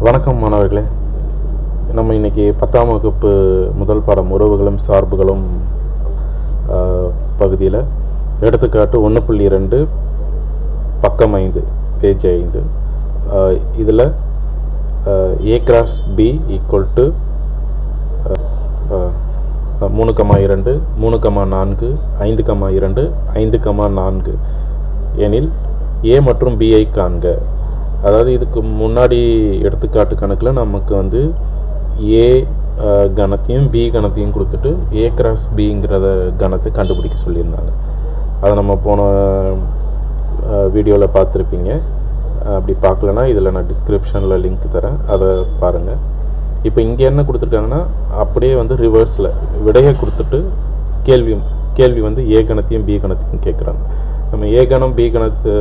வணக்கம் மாணவர்களே. நம்ம இன்றைக்கி 10ஆம் வகுப்பு முதல் பாடம் உறவுகளும் சார்புகளும் பகுதியில் எடுத்துக்காட்டு 1.2 பக்கம் 5 பேஜ் 5 இதில் a cross b equal to 3,2 3,4 5,2 5,4 எனில் a மற்றும் b ஐ காண்க. அதாவது இதுக்கு முன்னாடி எடுத்துக்காட்டு கணக்கில் நமக்கு வந்து ஏ கணத்தையும் பி கணத்தையும் கொடுத்துட்டு ஏ கிராஸ் பிங்கிறத கணத்தை கண்டுபிடிக்க சொல்லியிருந்தாங்க. அதை நம்ம போன வீடியோவில் பார்த்துருப்பீங்க. அப்படி பார்க்கலன்னா இதில் நான் டிஸ்கிரிப்ஷனில் லிங்க் தரேன், அதை பாருங்கள். இப்போ இங்கே என்ன கொடுத்துருக்காங்கன்னா அப்படியே வந்து ரிவர்ஸில் விடையை கொடுத்துட்டு கேள்வி வந்து ஏ கணத்தையும் பி கணத்தையும் கேட்குறாங்க. நம்ம ஏ கணம் பி கணத்தை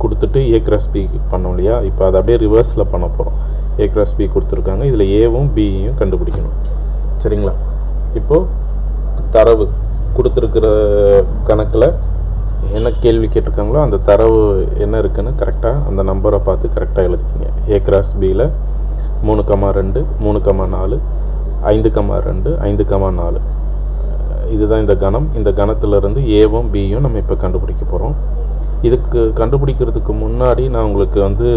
கொடுத்துட்டு ஏ கிராஸ் பி பண்ணோம் இல்லையா, இப்போ அதை அப்படியே ரிவர்ஸில் பண்ண போகிறோம். ஏ கிராஸ் பி கொடுத்துருக்காங்க, இதில் ஏவும் பியும் கண்டுபிடிக்கணும். சரிங்களா? இப்போது தரவு கொடுத்துருக்கிற கணக்கில் என்ன கேள்வி கேட்டிருக்காங்களோ அந்த தரவு என்ன இருக்குதுன்னு கரெக்டாக அந்த நம்பரை பார்த்து கரெக்டாக எழுதிக்கிங்க. ஏ கிராஸ் பியில் 3,2 3,4 5,2 5,4 இதுதான் இந்த கணம். இந்த கணத்திலிருந்து ஏவும் பியும் நம்ம இப்போ கண்டுபிடிக்க போகிறோம். இதுக்கு கண்டுபிடிக்கிறதுக்கு முன்னாடி நான் உங்களுக்கு வந்து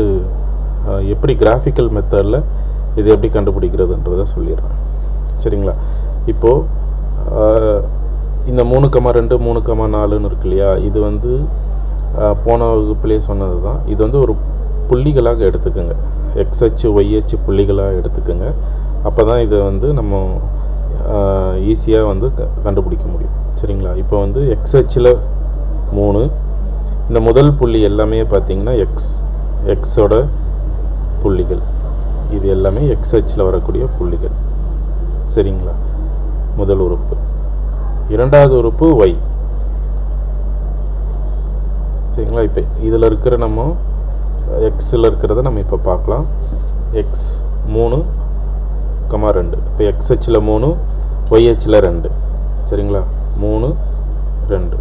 எப்படி கிராஃபிக்கல் மெத்தடில் இது எப்படி கண்டுபிடிக்கிறதுன்றதை சொல்லிடுறேன். சரிங்களா? இப்போது இந்த 3,2 3,4ன்னு இருக்கு இல்லையா, இது வந்து போன வகுப்பிலே சொன்னது தான். இது வந்து ஒரு புள்ளிகளாக எடுத்துக்கோங்க, எக்ஸ்ஹெச் ஒய்ஹெச் புள்ளிகளாக எடுத்துக்கோங்க. அப்போ தான் இதை வந்து நம்ம ஈஸியாக வந்து கண்டுபிடிக்க முடியும். சரிங்களா? இப்போ வந்து எக்ஸ்ஹெச்சில் 3, இந்த முதல் புள்ளி எல்லாமே பார்த்திங்கன்னா எக்ஸோட புள்ளிகள், இது எல்லாமே எக்ஸ்ஹெச்சில் வரக்கூடிய புள்ளிகள். சரிங்களா? முதல் உறுப்பு. இரண்டாவது உறுப்பு ஒய். சரிங்களா? இப்போ இதில் இருக்கிற நம்ம எக்ஸில் இருக்கிறத நம்ம இப்போ பார்க்கலாம். எக்ஸ் 3,2. இப்போ எக்ஸ்ஹெச்சில் 3 ஒய்ஹெச்சில் 2. சரிங்களா? 3 2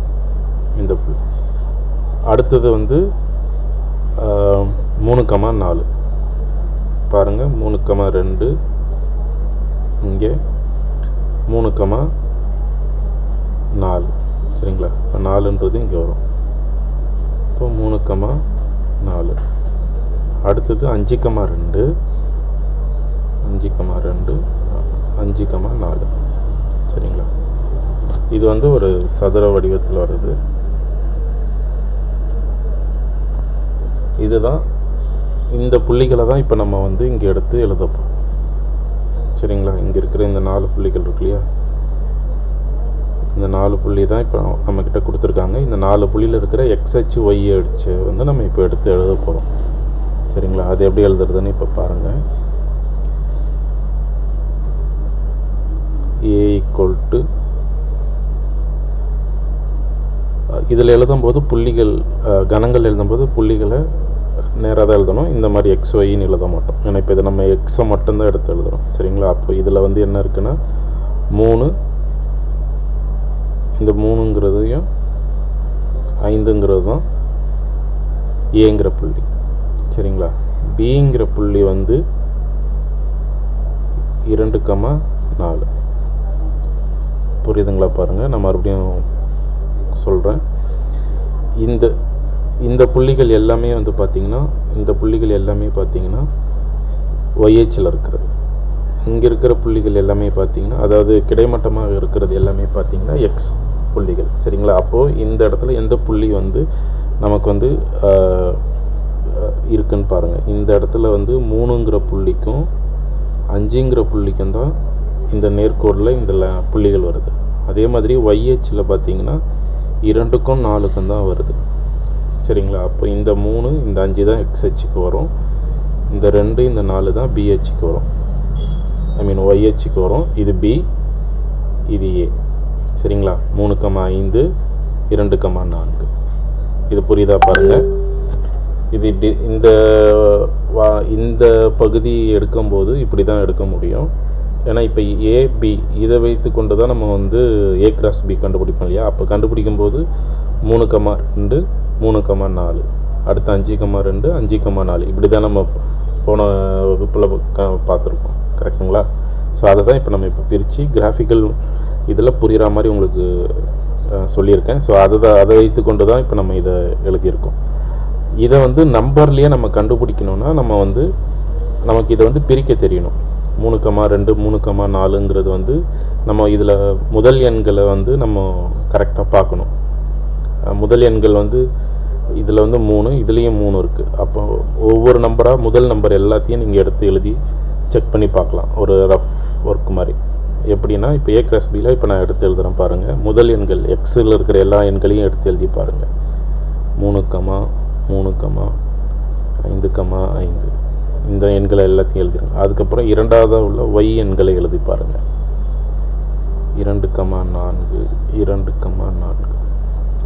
இந்த புள்ளி. அடுத்தது வந்து 3,4 பாருங்கள். 3,2 இங்கே 3,4. சரிங்களா? இப்போ 4ன்றது இங்கே வரும். இப்போ 3,4. அடுத்தது 5,2 5,2 5,4. சரிங்களா? இது வந்து ஒரு சதுர வடிவத்தில் வருது. இதுதான், இந்த புள்ளிகளை தான் இப்போ நம்ம வந்து இங்கே எடுத்து எழுதப்போம். சரிங்களா? இங்கே இருக்கிற இந்த 4 புள்ளிகள் இருக்கு இல்லையா, இந்த 4 புள்ளி தான் இப்போ நம்மக்கிட்ட கொடுத்துருக்காங்க. இந்த 4 புள்ளியில் இருக்கிற எக்ஸ்ஹெச் ஒய்ஹெச் வந்து நம்ம இப்போ எடுத்து எழுத போகிறோம். சரிங்களா? அது எப்படி எழுதுறதுன்னு இப்போ பாருங்கள். ஏ ஈக்குவல் டு இதில் எழுதும்போது புள்ளிகள் கணங்கள் எழுதும்போது புள்ளிகளை நேராக தான் எழுதணும். இந்த மாதிரி எக்ஸ் ஒய்ன்னு எழுத மாட்டோம். ஏன்னா இப்போ இதை நம்ம எக்ஸை மட்டும்தான் எடுத்து எழுதுகிறோம். சரிங்களா? அப்போ இதில் வந்து என்ன இருக்குன்னா 3, இந்த 3ங்கிறதையும் 5ங்கிறது தான் ஏங்கிற புள்ளி. சரிங்களா? பிங்கிற புள்ளி வந்து 2,4. புரியுதுங்களா? பாருங்கள், நான் மறுபடியும் சொல்கிறேன். இந்த புள்ளிகள் எல்லாமே வந்து பார்த்திங்கன்னா ஒய்ஹெச்சில் இருக்கிறது. இங்கே இருக்கிற புள்ளிகள் எல்லாமே பார்த்திங்கன்னா, அதாவது கிடைமட்டமாக இருக்கிறது எல்லாமே பார்த்திங்கன்னா எக்ஸ் புள்ளிகள். சரிங்களா? அப்போது இந்த இடத்துல எந்த புள்ளி வந்து நமக்கு வந்து இருக்குன்னு பாருங்கள். இந்த இடத்துல வந்து 3ங்கிற புள்ளிக்கும் 5ங்கிற புள்ளிக்கும் தான் இந்த நேர்கோடில் இந்த புள்ளிகள் வருது. அதே மாதிரி ஒய்ஹெச்சில் பார்த்திங்கன்னா 2க்கும் 4க்கும் தான் வருது. சரிங்களா? அப்போ இந்த 3 இந்த 5 தான் எக்ஸ்ஹெச்சுக்கு வரும், இந்த 2 இந்த 4 தான் பிஹெச்சுக்கு வரும், ஒய்ஹெச்சுக்கு வரும். இது பி, இது ஏ. சரிங்களா? 3,5 2,4. இது புரியுதா? பாருங்கள், இது இப்படி இந்த பகுதி எடுக்கும்போது இப்படி தான் எடுக்க முடியும். ஏன்னா இப்போ ஏபி இதை வைத்து கொண்டு தான் நம்ம வந்து ஏ கிராஸ் பி கண்டுபிடிப்போம் இல்லையா. அப்போ கண்டுபிடிக்கும்போது 3,2 3,4 அடுத்து 5,2 5,4 இப்படி தான் நம்ம போன வகுப்பில் பார்த்துருக்கோம். கரெக்டுங்களா? ஸோ அதை தான் இப்போ நம்ம இப்போ பிரித்து கிராஃபிக்கல் இதில் புரிகிற மாதிரி உங்களுக்கு சொல்லியிருக்கேன். ஸோ அதை வைத்து கொண்டு தான் இப்போ நம்ம இதை எழுதியிருக்கோம். இதை வந்து நம்பர்லேயே நம்ம கண்டுபிடிக்கணுன்னா நம்ம வந்து நமக்கு இதை வந்து பிரிக்க தெரியணும். 3,2 3,4ங்கிறது வந்து நம்ம இதில் முதல் எண்களை வந்து நம்ம கரெக்டாக பார்க்கணும். முதல் எண்கள் வந்து இதில் வந்து 3, இதுலேயும் 3 இருக்குது. அப்போ ஒவ்வொரு நம்பராக முதல் நம்பர் எல்லாத்தையும் நீங்கள் எடுத்து எழுதி செக் பண்ணி பார்க்கலாம். ஒரு ரஃப் ஒர்க் மாதிரி. எப்படின்னா இப்போ A × Bயில் இப்போ நான் எடுத்து எழுதுகிறேன் பாருங்கள். முதல் எண்கள் எக்ஸில் இருக்கிற எல்லா எண்களையும் எடுத்து எழுதி பாருங்கள். 3,3,5,5 இந்த எண்களை எல்லாத்தையும் எழுதிடுங்க. அதுக்கப்புறம் இரண்டாவதாக உள்ள Y எண்களை எழுதி பாருங்கள். 2,4 2,4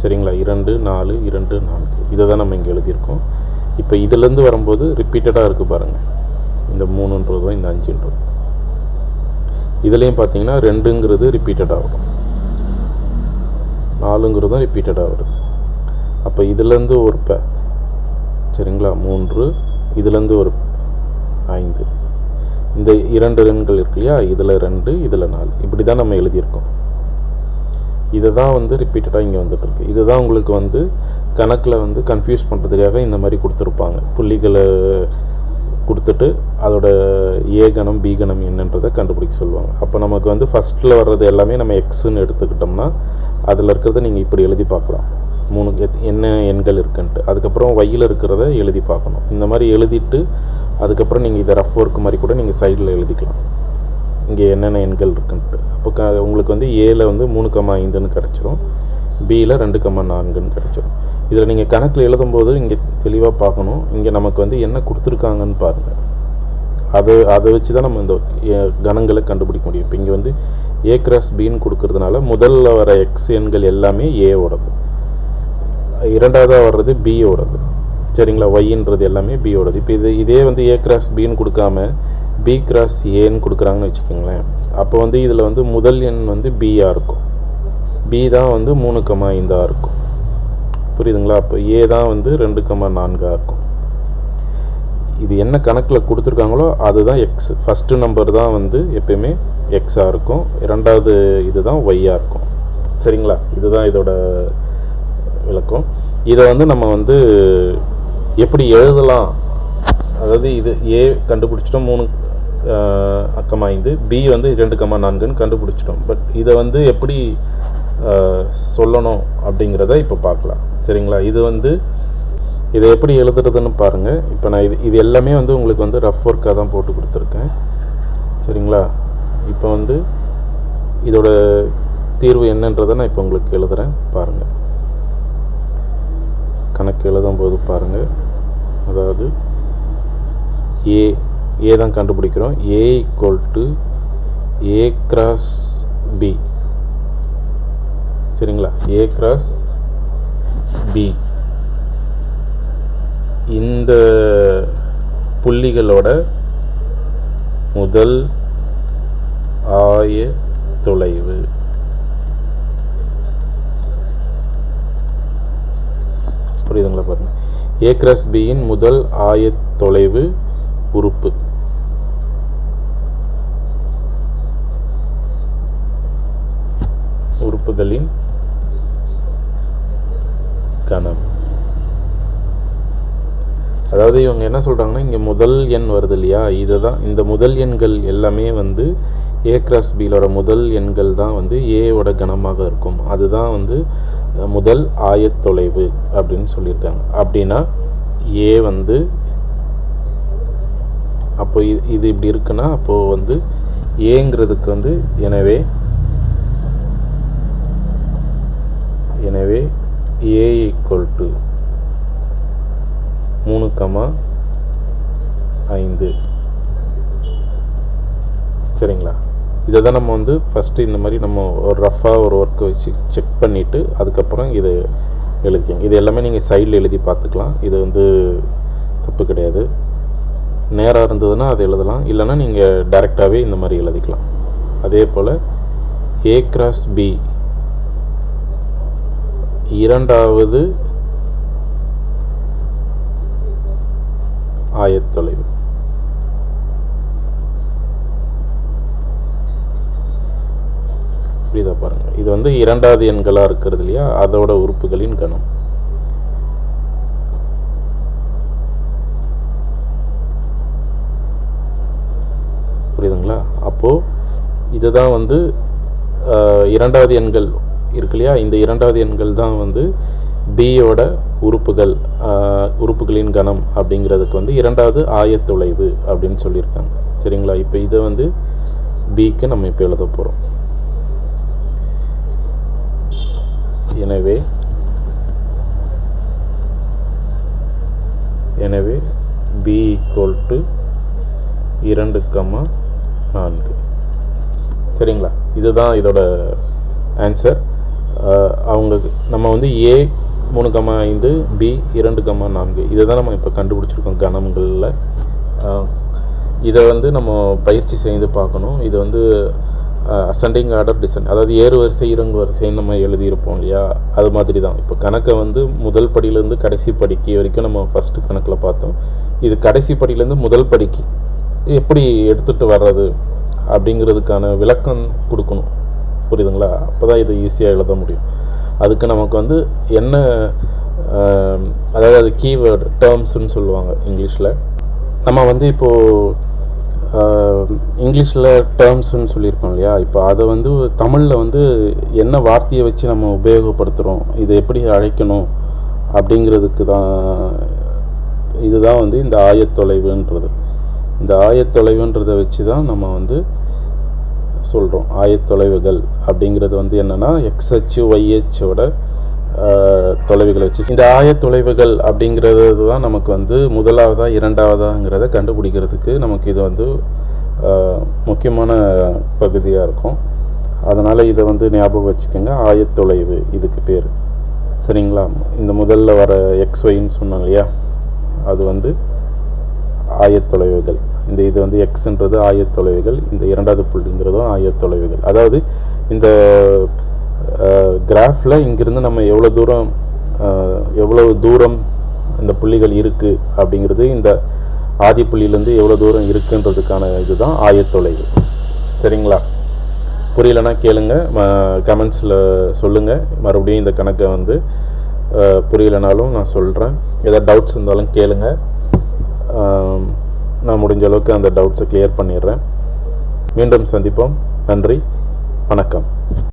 சரிங்களா? 2 4 2 4 இதை தான் நம்ம இங்கே எழுதியிருக்கோம். இப்போ இதிலேருந்து வரும்போது ரிப்பீட்டடாக இருக்குது பாருங்கள். இந்த 3ன்றதும் இந்த 5ன்றதும் இதுலேயும் பார்த்தீங்கன்னா 2ங்கிறது ரிப்பீட்டடாக வரும், 4ங்கிறதும் ரிப்பீட்டடாக வருது. அப்போ இதுலேருந்து ஒரு சரிங்களா 3, இதுலேருந்து ஒரு 5, இந்த 2 எண்கள் இருக்கு இல்லையா, இதில் 2 இதில் 4 இப்படி தான் நம்ம எழுதியிருக்கோம். இதை தான் வந்து ரிப்பீட்டடாக இங்கே வந்துட்டுருக்கு. இது தான் உங்களுக்கு வந்து கணக்கில் வந்து கன்ஃபியூஸ் பண்ணுறதுக்காக இந்த மாதிரி கொடுத்துருப்பாங்க. புள்ளிகளை கொடுத்துட்டு அதோட ஏ கணம் பி கணம் என்னன்றதை கண்டுபிடிக்க சொல்லுவாங்க. அப்போ நமக்கு வந்து ஃபஸ்ட்டில் வர்றது எல்லாமே நம்ம எக்ஸுன்னு எடுத்துக்கிட்டோம்னா அதில் இருக்கிறத நீங்கள் இப்படி எழுதி பார்க்கலாம். 3 என்ன எண்கள் இருக்குன்ட்டு. அதுக்கப்புறம் ஒய்யில் இருக்கிறத எழுதி பார்க்கணும். இந்த மாதிரி எழுதிட்டு அதுக்கப்புறம் நீங்கள் இதை ரஃப் ஒர்க் மாதிரி கூட நீங்கள் சைடில் எழுதிக்கலாம், இங்கே என்னென்ன எண்கள் இருக்குன்ட்டு. அப்போ உங்களுக்கு வந்து ஏல வந்து 3,5ன்னு கிடச்சிரும், பியில் 2,4ன்னு கிடச்சிரும். இதில் நீங்கள் கணக்கில் எழுதும்போது இங்கே தெளிவாக பார்க்கணும். இங்கே நமக்கு வந்து என்ன கொடுத்துருக்காங்கன்னு பாருங்கள். அதை வச்சு தான் நம்ம இந்த கணங்களை கண்டுபிடிக்க முடியும். இப்போ இங்கே வந்து A × Bன்னு கொடுக்கறதுனால முதல்ல வர எக்ஸ் எண்கள் எல்லாமே ஏவோடது, இரண்டாவதாக வர்றது பியோடது, சரிங்களா? ஒய்ன்றது எல்லாமே பியோடது. இப்போ இதே வந்து A × Bன்னு கொடுக்காம B × Aன்னு கொடுக்குறாங்கன்னு வச்சுக்கோங்களேன். அப்போ வந்து இதில் வந்து முதல் எண் வந்து பியாக இருக்கும், பி தான் வந்து 3,5 இருக்கும், புரியுதுங்களா? அப்போ ஏ தான் வந்து 2,4 இருக்கும். இது என்ன கணக்கில் கொடுத்துருக்காங்களோ அதுதான் எக்ஸ். ஃபஸ்ட்டு நம்பர் தான் வந்து எப்பயுமே எக்ஸாக இருக்கும், இரண்டாவது இது தான் ஒய்யாக இருக்கும், சரிங்களா? இதுதான் இதோட விளக்கம். இதை வந்து நம்ம வந்து எப்படி எழுதலாம், அதாவது இது ஏ கண்டுபிடிச்சிட்டோம் 3,5, பி வந்து 2,4ன்னு கண்டுபிடிச்சிட்டோம். பட் இதை வந்து எப்படி சொல்லணும் அப்படிங்கிறத இப்போ பார்க்கலாம், சரிங்களா? இது வந்து இதை எப்படி எழுதுறதுன்னு பாருங்கள். இப்போ நான் இது எல்லாமே வந்து உங்களுக்கு வந்து ரஃப் ஒர்க்காக தான் போட்டு கொடுத்துருக்கேன், சரிங்களா? இப்போ வந்து இதோட தீர்வு என்னன்றதை நான் இப்போ உங்களுக்கு எழுதுகிறேன் பாருங்கள். கணக்கு எழுதும்போது பாருங்கள், அதாவது ஏ தான் கண்டுபிடிக்கிறோம். A = A × B, சரிங்களா? A × B இந்த புள்ளிகளோட முதல் ஆயத்தொலைவு புரியுதுங்களா? பாருங்கள், A × Bயின் முதல் ஆயத்தொலைவு உறுப்பு உறுப்புகளின் கணம். அதாவது இவங்க என்ன சொல்கிறாங்கன்னா, இங்கே முதல் எண் வருது இல்லையா, இதுதான் இந்த முதல் எண்கள் எல்லாமே வந்து A × Bயோட முதல் எண்கள் தான் வந்து ஏவோட கணமாக இருக்கும். அதுதான் வந்து முதல் ஆயத்தொலைவு அப்படின்னு சொல்லியிருக்காங்க. அப்படின்னா ஏ வந்து அப்போ இது இப்படி இருக்குன்னா அப்போது வந்து ஏங்கிறதுக்கு வந்து எனவே A = 3,5 சரிங்களா? இதை தான் நம்ம வந்து ஃபஸ்ட்டு இந்த மாதிரி நம்ம ஒரு ரஃப்பாக ஒரு ஒர்க்கை வச்சு செக் பண்ணிவிட்டு அதுக்கப்புறம் இதை எழுதிக்கங்க. இது எல்லாமே நீங்கள் சைடில் எழுதி பார்த்துக்கலாம், இது வந்து தப்பு கிடையாது. நேராக இருந்ததுன்னா அதை எழுதலாம், இல்லைன்னா நீங்கள் டைரெக்டாகவே இந்த மாதிரி எழுதிக்கலாம். அதே போல் A × B இரண்டாவது ஆயத்தொலைவு இது வந்து இரண்டாவது எண்களாக இருக்கிறது இல்லையா, அதோட உறுப்புகளின் கணம். புரியுதுங்களா? அப்போது இதுதான் வந்து இரண்டாவது எண்கள் இருக்கு இல்லையா, இந்த இரண்டாவது எண்கள் தான் வந்து பியோட உறுப்புகளின் கணம் அப்படிங்கிறதுக்கு வந்து இரண்டாவது ஆயத்தொலைவு அப்படின்னு சொல்லியிருக்காங்க. சரிங்களா? இப்போ இதை வந்து பிக்கு நம்ம இப்போ எழுத போகிறோம். எனவே பி ஈக்குவல் டு 2,4. சரிங்களா? இதுதான் இதோட ஆன்சர். நம்ம வந்து ஏ 3,5 பி 2,4 இதை தான் நம்ம இப்போ கண்டுபிடிச்சிருக்கோம் கணங்களில். இதை வந்து நம்ம பயிற்சி செய்து பார்க்கணும். இது வந்து அசெண்டிங் ஆர்டர் டிசெண்ட், அதாவது ஏறு வரிசை இறங்கு வரிசைன்னு நம்ம எழுதியிருப்போம் இல்லையா, அது மாதிரி தான். இப்போ கணக்கை வந்து முதல் படியிலேருந்து கடைசி படிக்கு வரைக்கும் நம்ம ஃபஸ்ட்டு கணக்கில் பார்த்தோம். இது கடைசி படியிலேருந்து முதல் படிக்கு எப்படி எடுத்துகிட்டு வர்றது அப்படிங்கிறதுக்கான விளக்கம் கொடுக்கணும். புரியுதுங்களா? அப்போ தான் இது ஈஸியாக எழுத முடியும். அதுக்கு நமக்கு வந்து என்ன, அதாவது அது கீவேர்டு டேர்ம்ஸ்ன்னு சொல்லுவாங்க இங்கிலீஷில். நம்ம வந்து இப்போது இங்கிலீஷில் டேர்ம்ஸ்ன்னு சொல்லியிருக்கோம் இல்லையா, இப்போ அதை வந்து தமிழில் வந்து என்ன வார்த்தையை வச்சு நம்ம உபயோகப்படுத்துகிறோம், இதை எப்படி அழைக்கணும் அப்படிங்கிறதுக்கு தான் இதுதான் வந்து இந்த ஆயத்தொலைவுன்றது. இந்த ஆயத்தொலைவுன்றதை வச்சு தான் நம்ம வந்து சொல்கிறோம். ஆயத்தொலைவுகள் அப்படிங்கிறது வந்து என்னென்னா எக்ஸ்ஹெச் ஒய்ஹெச்சோட தொலைவுகளை வச்சு. இந்த ஆயத்தொலைவுகள் அப்படிங்கிறது தான் நமக்கு வந்து முதலாவதா இரண்டாவதாங்கிறத கண்டுபிடிக்கிறதுக்கு நமக்கு இது வந்து முக்கியமான பகுதியாக இருக்கும். அதனால் இதை வந்து ஞாபகம் வச்சுக்கோங்க. ஆயத்தொலைவு இதுக்கு பேர். சரிங்களா? இந்த முதல்ல வர எக்ஸ்ஒய்ன்னு சொன்னோம் இல்லையா, அது வந்து ஆயத்தொலைவுகள். இது வந்து எக்ஸ்ன்றது ஆயத்தொலைவுகள், இந்த இரண்டாவது புள்ளிங்கிறதும் ஆயத்தொலைவுகள். அதாவது இந்த கிராஃபில் இங்கிருந்து நம்ம எவ்வளவு தூரம் இந்த புள்ளிகள் இருக்குது அப்படிங்கிறது, இந்த ஆதி புள்ளியிலேருந்து எவ்வளோ தூரம் இருக்குன்றதுக்கான இதுதான் ஆயத்தொலைவு. சரிங்களா? புரியலைன்னா கேளுங்க, கமெண்ட்ஸில் சொல்லுங்கள். மறுபடியும் இந்த கணக்கை வந்து புரியலைனாலும் நான் சொல்கிறேன். ஏதாவது டவுட்ஸ் இருந்தாலும் கேளுங்க. நான் முடிஞ்ச அளவுக்கு அந்த டவுட்ஸை கிளியர் பண்ணிடுறேன். மீண்டும் சந்திப்போம். நன்றி, வணக்கம்.